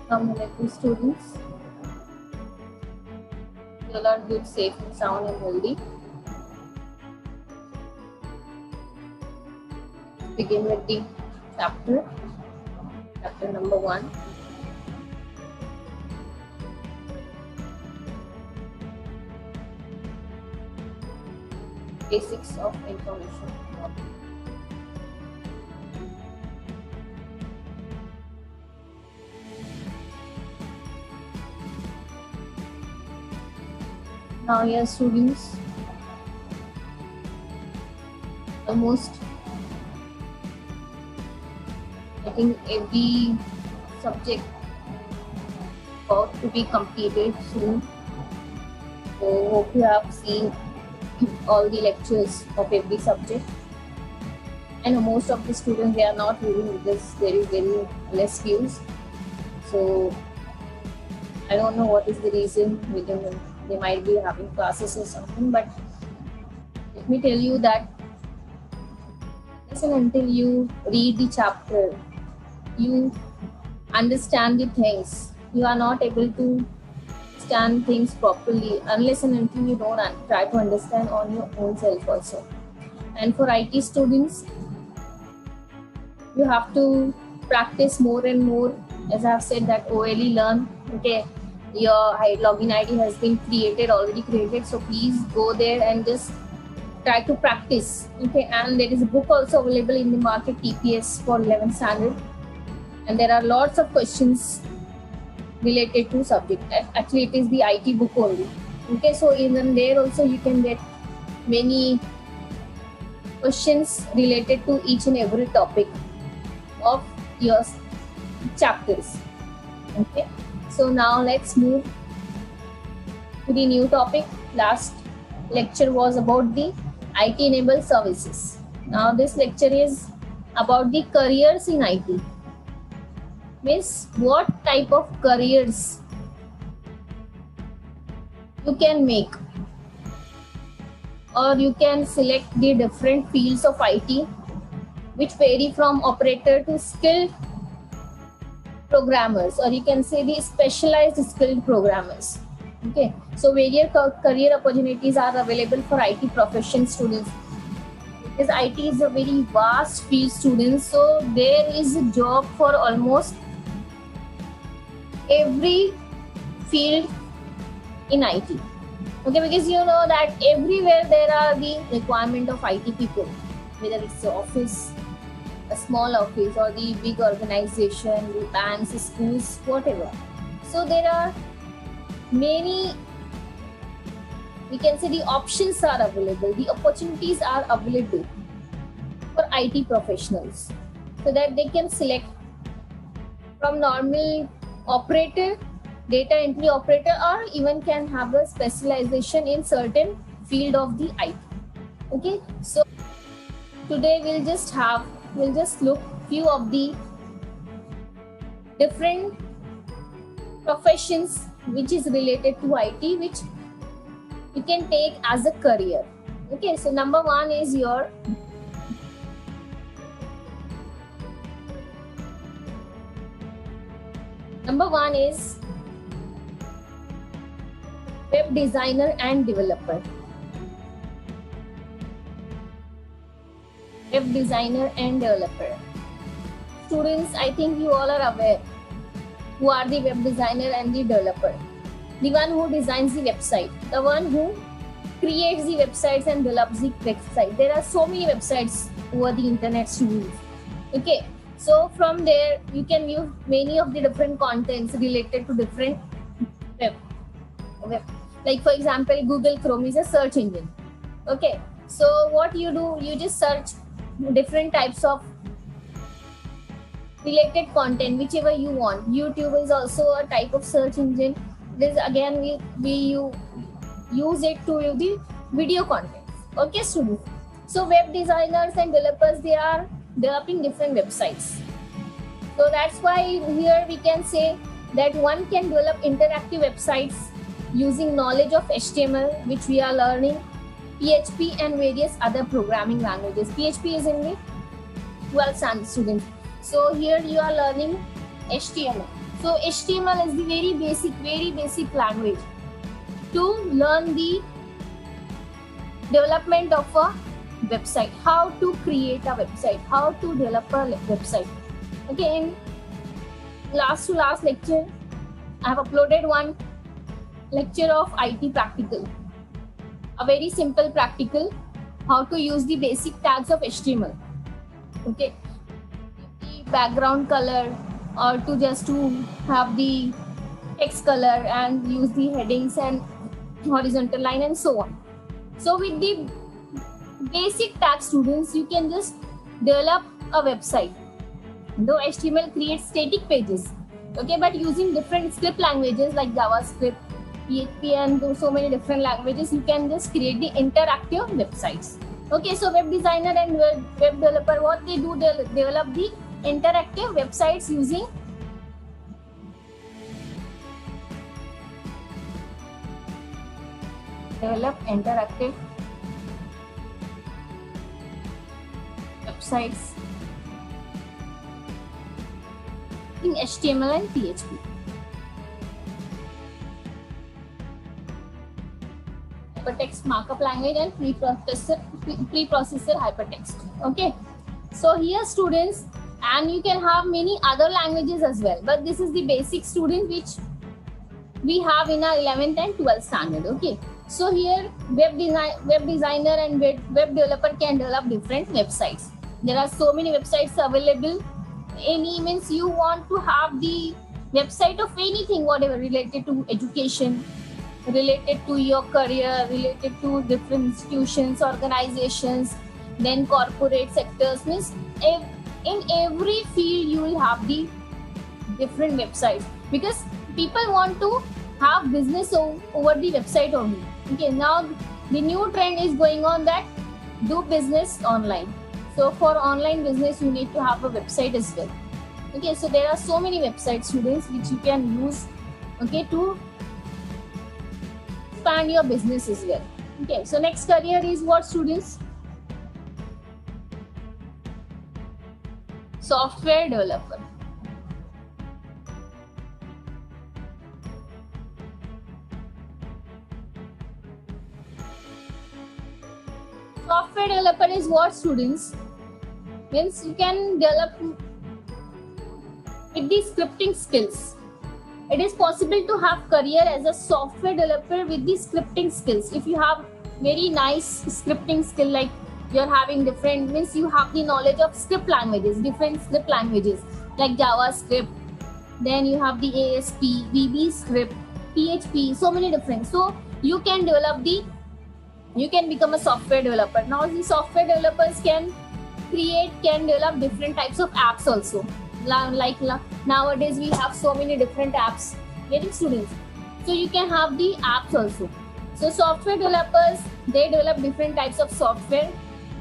Assalamualaikum students. You learn good, safe, and sound and healthy. Begin with the chapter number 1. Basics of information. Now, here students, almost I think every subject about to be completed soon. So hope you have seen all the lectures of every subject. And most of the students, they are not reading because there is very less views. So I don't know what is the reason within them. They might be having classes or something, but let me tell you that listen until you read the chapter, you understand the things. You are not able to understand things properly unless and until you don't try to understand on your own self also. And for IT students, you have to practice more and more. As I have said that OLE learn, okay, your login ID has been already created, so please go there and just try to practice, okay. And there is a book also available in the market, TPS for 11th standard, and there are lots of questions related to subject. Actually, it is the IT book only, okay. So even there also you can get many questions related to each and every topic of your chapters, okay. So now let's move to the new topic. Last lecture was about the IT enabled services. Now this lecture is about the careers in IT. Means what type of careers you can make, or you can select the different fields of IT which vary from operator to skilled programmers, or you can say the specialized skilled programmers, okay. So various career opportunities are available for IT profession students, because IT is a very vast field, students. So there is a job for almost every field in IT, okay, because you know that everywhere there are the requirement of IT people, whether it's the office, a small office, or the big organization, the banks, schools, whatever. So there are many, we can say the options are available, the opportunities are available for IT professionals, so that they can select from normal operator, data entry operator, or even can have a specialization in certain field of the IT, okay. So today we'll just look few of the different professions which is related to IT, which you can take as a career, okay. So number one is web designer and developer. Web designer and developer. Students, I think you all are aware who are the web designer and the developer. The one who designs the website, the one who creates the websites and develops the website. There are so many websites over the internet to use, okay. So from there you can view many of the different contents related to different web. Like for example, Google Chrome is a search engine, okay. So what you do, you just search different types of related content, whichever you want. YouTube is also a type of search engine. This again we use it to the video content, okay students. So web designers and developers, they are developing different websites. So that's why here we can say that one can develop interactive websites using knowledge of HTML, which we are learning, PHP and various other programming languages. PHP is in the 12th standard, students. So here you are learning HTML. So HTML is the very basic language to learn the development of a website, how to create a website, how to develop a website. Okay, in last to last lecture, I have uploaded one lecture of IT practical, a very simple practical, how to use the basic tags of HTML. Okay, the background color, or to have the text color and use the headings and horizontal line and so on. So with the basic tag, students, you can just develop a website. Though HTML creates static pages, okay, but using different script languages like JavaScript, PHP, and so many different languages, you can just create the interactive websites. Okay, so web designer and web developer, what they do, they develop the interactive websites using interactive websites in HTML and PHP. Hypertext markup language and preprocessor hypertext. Okay, so here, students, and you can have many other languages as well, but this is the basic, student, which we have in our 11th and 12th standard. Okay, so here web designer and web developer can develop different websites. There are so many websites available. Any means you want to have the website of anything, whatever related to education, related to your career, related to different institutions, organizations, then corporate sectors, means in every field you will have the different websites, because people want to have business over the website only. Okay, now the new trend is going on that do business online. So for online business, you need to have a website as well. Okay, so there are so many websites, students, which you can use, okay, to expand your business as well. Okay, so next career is what, students? Software developer. Software developer is what, students? Means you can develop with the scripting skills. It is possible to have career as a software developer with the scripting skills. If you have very nice scripting skill, like you're having different, means you have the knowledge of script languages, different script languages like JavaScript, then you have the ASP, VB script, PHP, so many different. So you can become a software developer. Now the software developers can develop different types of apps also. Like nowadays we have so many different apps, getting, students. So you can have the apps also. So software developers, they develop different types of software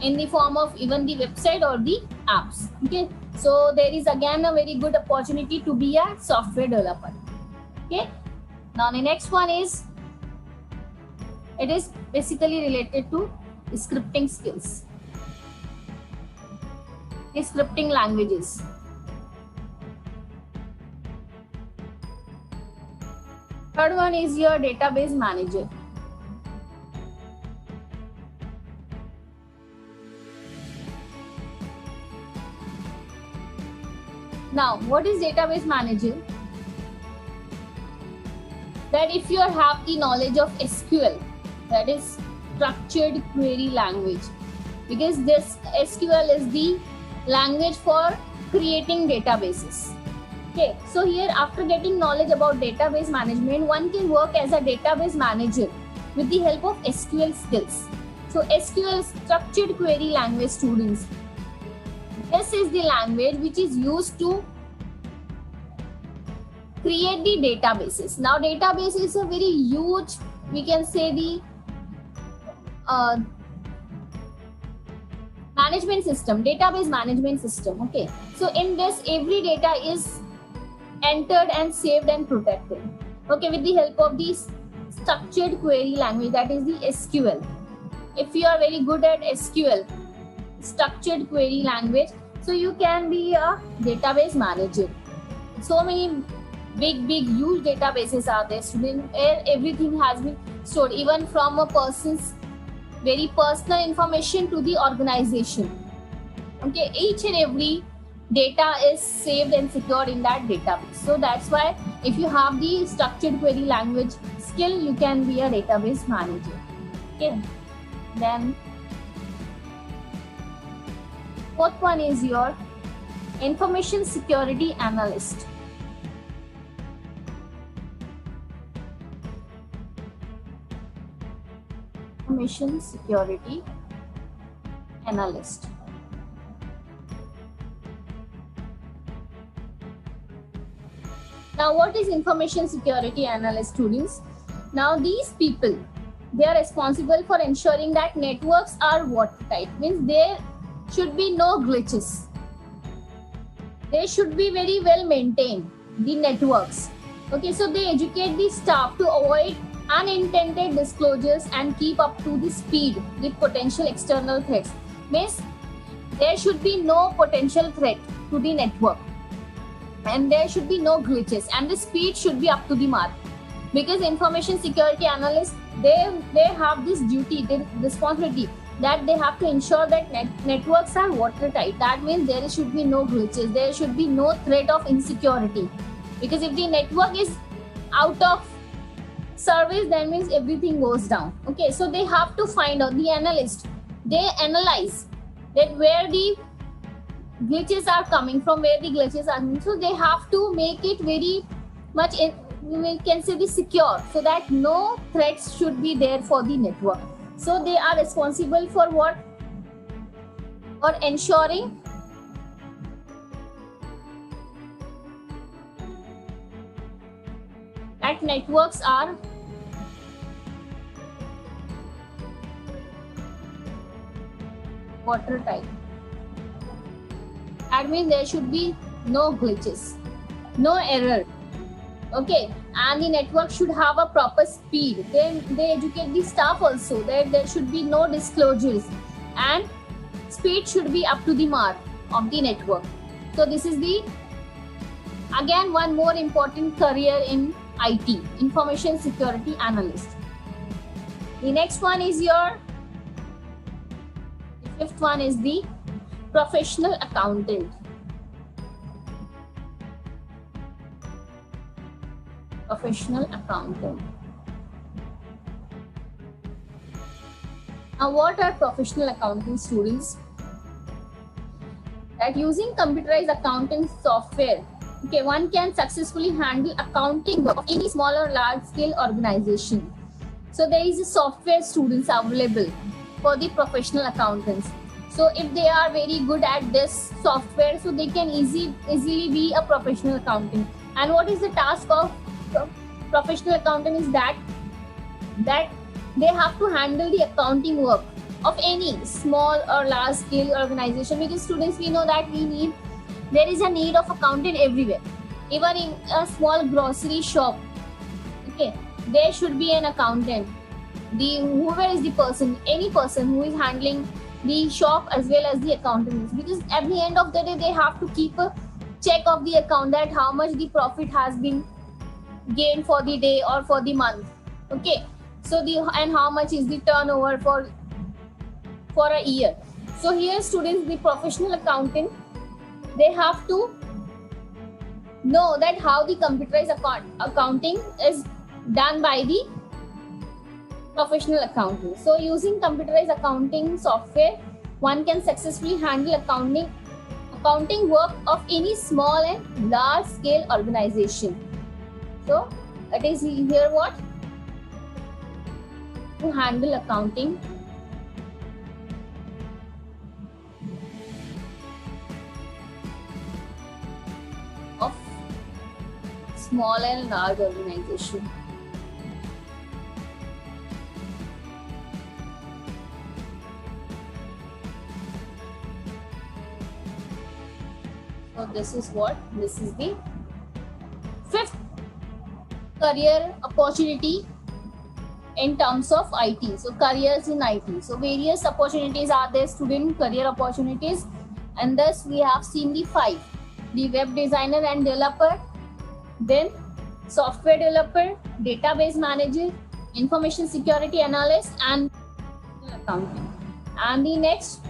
in the form of even the website or the apps. Okay, so there is again a very good opportunity to be a software developer. Okay, now the next one is, it is basically related to scripting skills, scripting languages. Third one is your database manager. Now, what is database manager? That if you have the knowledge of SQL, that is structured query language, because this SQL is the language for creating databases. Okay, so here, after getting knowledge about database management, one can work as a database manager with the help of SQL skills. So SQL, structured query language, students. This is the language which is used to create the databases. Now database is a very huge, we can say, the management system, database management system. Okay, so in this, every data is entered and saved and protected, okay, with the help of this structured query language, that is the SQL. If you are very good at SQL, structured query language, so you can be a database manager. So many big huge databases are there, student, where everything has been stored, even from a person's very personal information to the organization. Okay, each and every data is saved and secured in that database. So that's why if you have the structured query language skill, you can be a database manager. Okay, then fourth one is your information security analyst. Information security analyst. Now, what is information security analyst, students? Now, these people, they are responsible for ensuring that networks are watertight. Means there should be no glitches. They should be very well maintained, the networks. Okay, so they educate the staff to avoid unintended disclosures and keep up to the speed with potential external threats. Means there should be no potential threat to the network, and there should be no glitches, and the speed should be up to the mark. Because information security analysts, they have this duty, this responsibility, that they have to ensure that networks are watertight. That means there should be no glitches, there should be no threat of insecurity. Because if the network is out of service, that means everything goes down. Okay, so they have to find out, the analyst, they analyze that where the glitches are coming from, where the glitches are coming. So they have to make it very much, we can say, the secure, so that no threats should be there for the network. So they are responsible for what? For ensuring that networks are watertight. That means there should be no glitches, no error. Okay, and the network should have a proper speed. Then they educate the staff also that there should be no disclosures, and speed should be up to the mark of the network. So this is the, again, one more important career in IT, information security analyst. The next one is the fifth one is the professional accountant. Professional accountant. Now, what are professional accounting, students? That using computerized accounting software, okay, one can successfully handle accounting of any small or large scale organization. So there is a software, students, available for the professional accountants. So if they are very good at this software, so they can easily be a professional accountant. And what is the task of professional accountant is that they have to handle the accounting work of any small or large scale organization. Because students, we know that there is a need of accountant everywhere, even in a small grocery shop. Okay, there should be an accountant. Whoever is the person, any person who is handling the shop as well as the accountant, because at the end of the day they have to keep a check of the account, that how much the profit has been gained for the day or for the month. Okay, so and how much is the turnover for a year. So here, students, the professional accountant, they have to know that how the computerized accounting is done by the professional accountant. So using computerized accounting software, one can successfully handle accounting work of any small and large scale organization. So it is here what? To handle accounting of small and large organization. So this is what? This is the fifth career opportunity in terms of IT. So careers in IT. So various opportunities are there, student career opportunities, and thus we have seen the 5: the web designer and developer, then software developer, database manager, information security analyst, and accounting. And the next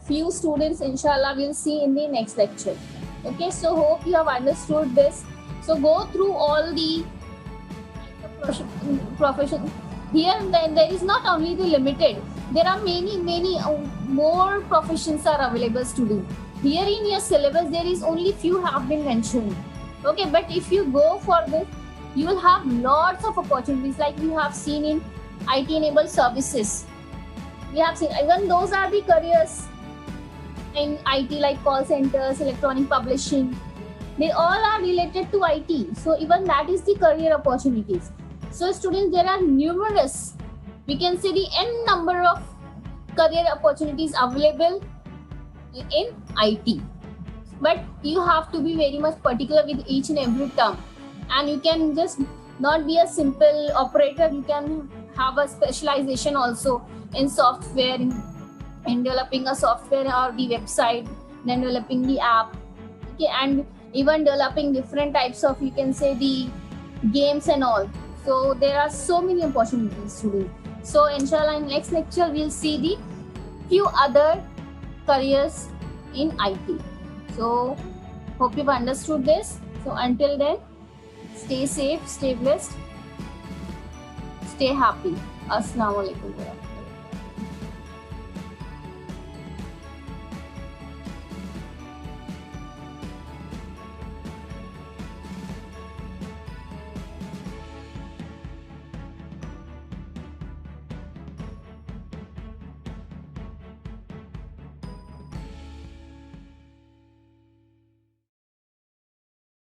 few students, inshallah, we'll see in the next lecture. Okay, so hope you have understood this. So go through all the profession here, and then there is not only the limited, there are many more professions are available to do. Here in your syllabus there is only few have been mentioned. Okay, but if you go for this, you will have lots of opportunities, like we have seen in IT enabled services. We have seen even those are the careers in IT, like call centers, electronic publishing. They all are related to IT. So even that is the career opportunities. So students, there are numerous, we can say the n number of career opportunities available in IT. But you have to be very much particular with each and every term. And you can just not be a simple operator, you can have a specialization also in software, in developing a software or the website, then developing the app, okay, and even developing different types of, you can say, the games and all. So there are so many opportunities to do. So inshallah in next lecture we'll see the few other careers in IT. So hope you've understood this. So until then, stay safe, stay blessed, stay happy. Assalamu alaikum.